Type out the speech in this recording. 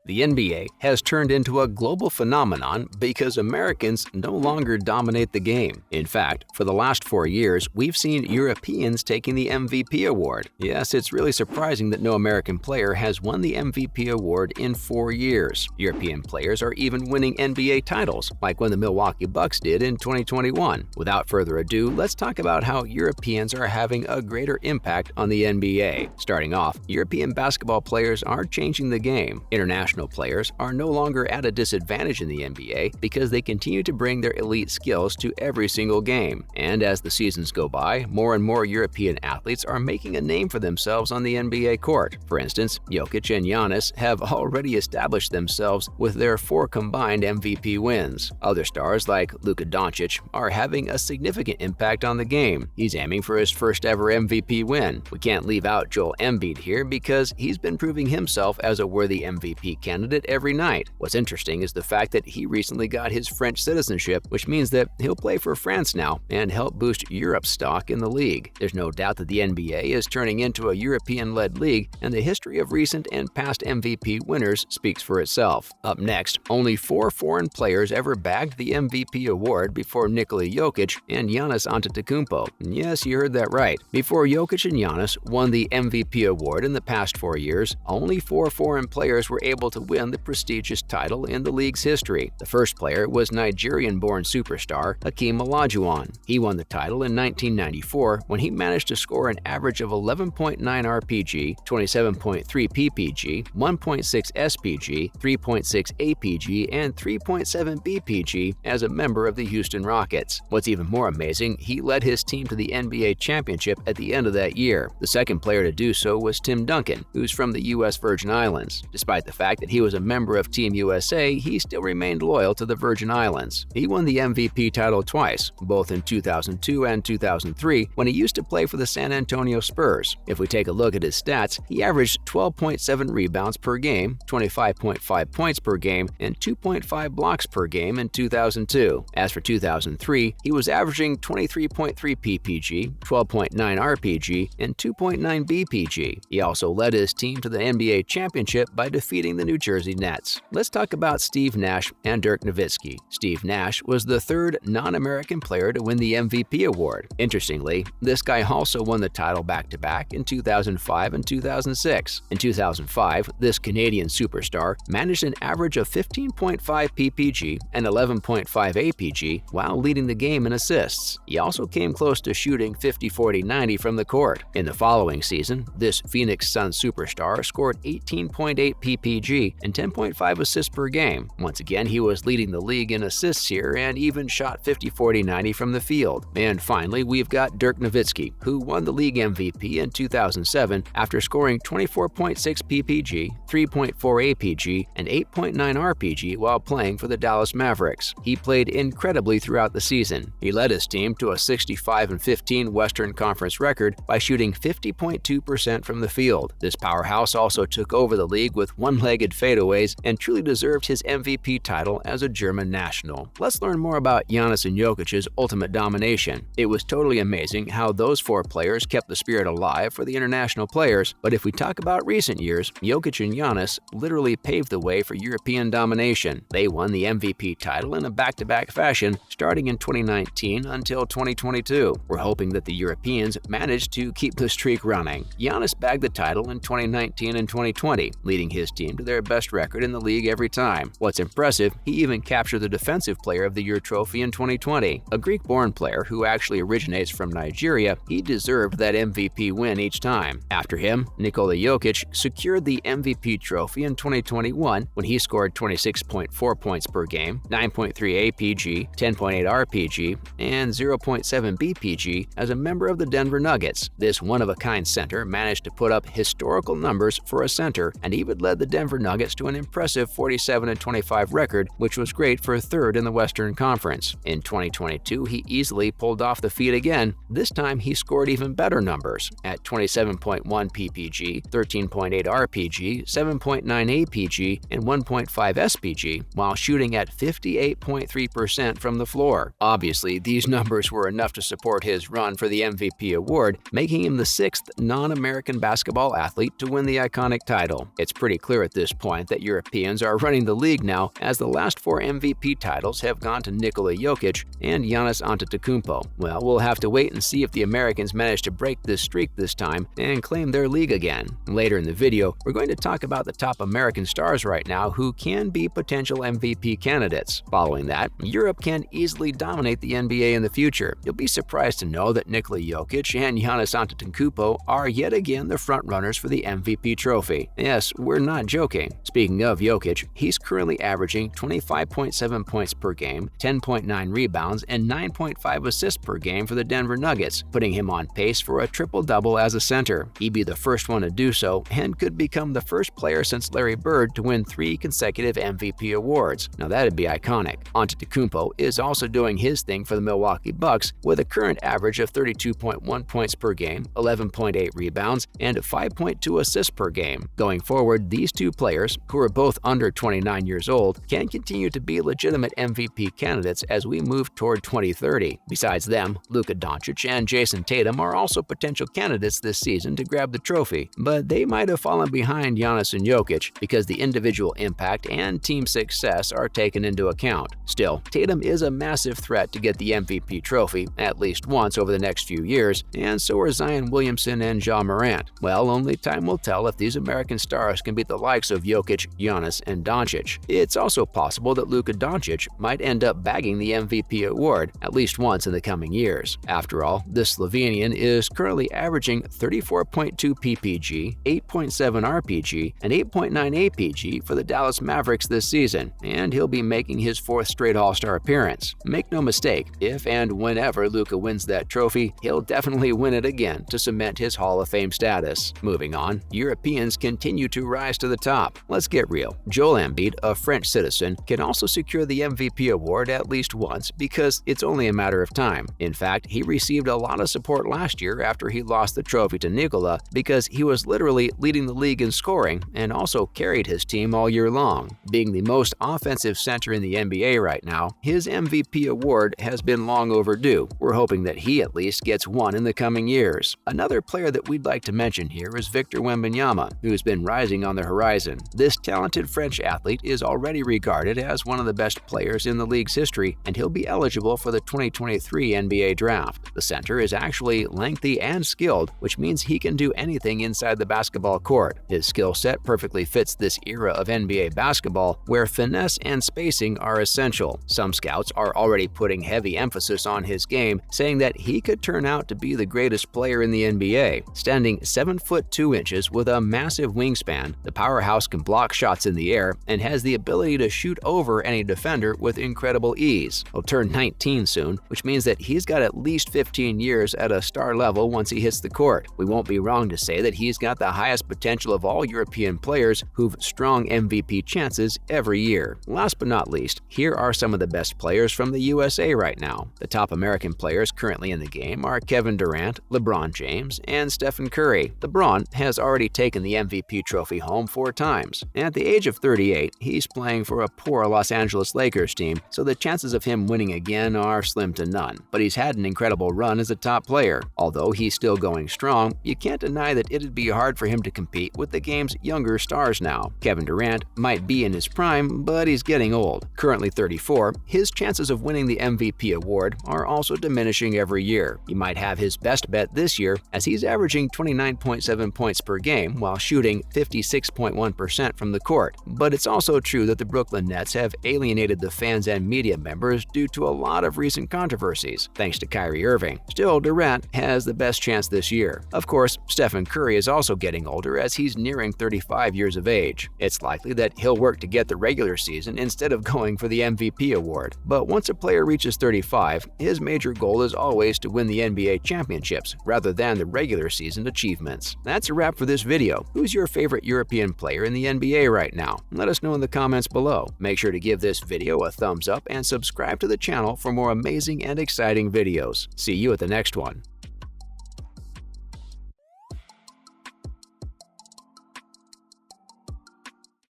The NBA has turned into a global phenomenon because Americans no longer dominate the game. In fact, for the last 4 years, we've seen Europeans taking the MVP award. Yes, it's really surprising that no American player has won the MVP award in 4 years. European players are even winning NBA titles, like when the Milwaukee Bucks did in 2021. Without further ado, let's talk about how Europeans are having a greater impact on the NBA. Starting off, European basketball players are changing the game. International players are no longer at a disadvantage in the NBA because they continue to bring their elite skills to every single game. And as the seasons go by, more and more European athletes are making a name for themselves on the NBA court. For instance, Jokic and Giannis have already established themselves with their 4 combined MVP wins. Other stars like Luka Doncic are having a significant impact on the game. He's aiming for his first ever MVP win. We can't leave out Joel Embiid here because he's been proving himself as a worthy MVP candidate every night. What's interesting is the fact that he recently got his French citizenship, which means that he'll play for France now and help boost Europe's stock in the league. There's no doubt that the NBA is turning into a European-led league, and the history of recent and past MVP winners speaks for itself. Up next, only 4 foreign players ever bagged the MVP award before Nikola Jokic and Giannis Antetokounmpo. Yes, you heard that right. Before Jokic and Giannis won the MVP award in the past 4 years, only 4 foreign players were able to win the prestigious title in the league's history. The first player was Nigerian-born superstar Hakeem Olajuwon. He won the title in 1994 when he managed to score an average of 11.9 RPG, 27.3 PPG, 1.6 SPG, 3.6 APG, and 3.7 BPG as a member of the Houston Rockets. What's even more amazing, he led his team to the NBA championship at the end of that year. The second player to do so was Tim Duncan, who's from the U.S. Virgin Islands. Despite the fact that he was a member of Team USA, he still remained loyal to the Virgin Islands. He won the MVP title twice, both in 2002 and 2003, when he used to play for the San Antonio Spurs. If we take a look at his stats, he averaged 12.7 rebounds per game, 25.5 points per game, and 2.5 blocks per game in 2002. As for 2003, he was averaging 23.3 PPG, 12.9 RPG, and 2.9 BPG. He also led his team to the NBA championship by defeating the New Jersey Nets. Let's talk about Steve Nash and Dirk Nowitzki. Steve Nash was the third non-American player to win the MVP award. Interestingly, this guy also won the title back-to-back in 2005 and 2006. In 2005, this Canadian superstar managed an average of 15.5 PPG and 11.5 APG while leading the game in assists. He also came close to shooting 50-40-90 from the court. In the following season, this Phoenix Suns superstar scored 18.8 PPG and 10.5 assists per game. Once again, he was leading the league in assists here and even shot 50-40-90 from the field. And finally, we've got Dirk Nowitzki, who won the league MVP in 2007 after scoring 24.6 PPG, 3.4 APG, and 8.9 RPG while playing for the Dallas Mavericks. He played incredibly throughout the season. He led his team to a 65-15 Western Conference record by shooting 50.2% from the field. This powerhouse also took over the league with one-legged fadeaways and truly deserved his MVP title as a German national. Let's learn more about Giannis and Jokic's ultimate domination. It was totally amazing how those 4 players kept the spirit alive for the international players, but if we talk about recent years, Jokic and Giannis literally paved the way for European domination. They won the MVP title in a back-to-back fashion starting in 2019 until 2022. We're hoping that the Europeans manage to keep the streak running. Giannis bagged the title in 2019 and 2020, leading his team to their best record in the league every time. What's impressive, he even captured the Defensive Player of the Year trophy in 2020. A Greek-born player who actually originates from Nigeria, he deserved that MVP win each time. After him, Nikola Jokic secured the MVP trophy in 2021 when he scored 26.4 points per game, 9.3 APG, 10.8 RPG, and 0.7 BPG as a member of the Denver Nuggets. This one-of-a-kind center managed to put up historical numbers for a center and even led the Denver Nuggets to an impressive 47-25 record, which was great for 3rd in the Western Conference. In 2022, he easily pulled off the feat again. This time, he scored even better numbers at 27.1 PPG, 13.8 RPG, 7.9 APG, and 1.5 SPG, while shooting at 58.3% from the floor. Obviously, these numbers were enough to support his run for the MVP award, making him the 6th non-American basketball athlete to win the iconic title. It's pretty clear at this this point that Europeans are running the league now, as the last 4 MVP titles have gone to Nikola Jokic and Giannis Antetokounmpo. Well, we'll have to wait and see if the Americans manage to break this streak this time and claim their league again. Later in the video, we're going to talk about the top American stars right now who can be potential MVP candidates. Following that, Europe can easily dominate the NBA in the future. You'll be surprised to know that Nikola Jokic and Giannis Antetokounmpo are yet again the frontrunners for the MVP trophy. Yes, we're not joking. Speaking of Jokic, he's currently averaging 25.7 points per game, 10.9 rebounds, and 9.5 assists per game for the Denver Nuggets, putting him on pace for a triple-double as a center. He'd be the first one to do so and could become the first player since Larry Bird to win 3 consecutive MVP awards. Now that'd be iconic. Antetokounmpo is also doing his thing for the Milwaukee Bucks with a current average of 32.1 points per game, 11.8 rebounds, and 5.2 assists per game. Going forward, these two players, who are both under 29 years old, can continue to be legitimate MVP candidates as we move toward 2030. Besides them, Luka Doncic and Jason Tatum are also potential candidates this season to grab the trophy, but they might have fallen behind Giannis and Jokic because the individual impact and team success are taken into account. Still, Tatum is a massive threat to get the MVP trophy at least once over the next few years, and so are Zion Williamson and Ja Morant. Well, only time will tell if these American stars can beat the likes of Jokic, Giannis, and Doncic. It's also possible that Luka Doncic might end up bagging the MVP award at least once in the coming years. After all, the Slovenian is currently averaging 34.2 PPG, 8.7 RPG, and 8.9 APG for the Dallas Mavericks this season, and he'll be making his 4th straight All-Star appearance. Make no mistake, if and whenever Luka wins that trophy, he'll definitely win it again to cement his Hall of Fame status. Moving on, Europeans continue to rise to the top. Let's get real. Joel Embiid, a French citizen, can also secure the MVP award at least once because it's only a matter of time. In fact, he received a lot of support last year after he lost the trophy to Nikola because he was literally leading the league in scoring and also carried his team all year long. Being the most offensive center in the NBA right now, his MVP award has been long overdue. We're hoping that he at least gets one in the coming years. Another player that we'd like to mention here is Victor Wembanyama, who's been rising on the horizon. This talented French athlete is already regarded as one of the best players in the league's history, and he'll be eligible for the 2023 NBA draft. The center is actually lengthy and skilled, which means he can do anything inside the basketball court. His skill set perfectly fits this era of NBA basketball, where finesse and spacing are essential. Some scouts are already putting heavy emphasis on his game, saying that he could turn out to be the greatest player in the NBA. Standing 7 foot 2 inches with a massive wingspan, the powerhouse can block shots in the air and has the ability to shoot over any defender with incredible ease. He'll turn 19 soon, which means that he's got at least 15 years at a star level once he hits the court. We won't be wrong to say that he's got the highest potential of all European players who've strong MVP chances every year. Last but not least, here are some of the best players from the USA right now. The top American players currently in the game are Kevin Durant, LeBron James, and Stephen Curry. LeBron has already taken the MVP trophy home 4 times. At the age of 38, he's playing for a poor Los Angeles Lakers team, so the chances of him winning again are slim to none. But he's had an incredible run as a top player. Although he's still going strong, you can't deny that it'd be hard for him to compete with the game's younger stars now. Kevin Durant might be in his prime, but he's getting old. Currently 34, his chances of winning the MVP award are also diminishing every year. You might have his best bet this year, as he's averaging 29.7 points per game while shooting 56.1% from the court. But it's also true that the Brooklyn Nets have alienated the fans and media members due to a lot of recent controversies, thanks to Kyrie Irving. Still, Durant has the best chance this year. Of course, Stephen Curry is also getting older as he's nearing 35 years of age. It's likely that he'll work to get the regular season instead of going for the MVP award. But once a player reaches 35, his major goal is always to win the NBA championships rather than the regular season achievements. That's a wrap for this video. Who's your favorite European player in the NBA right now? Let us know in the comments below. Make sure to give this video a thumbs up and subscribe to the channel for more amazing and exciting videos. See you at the next one.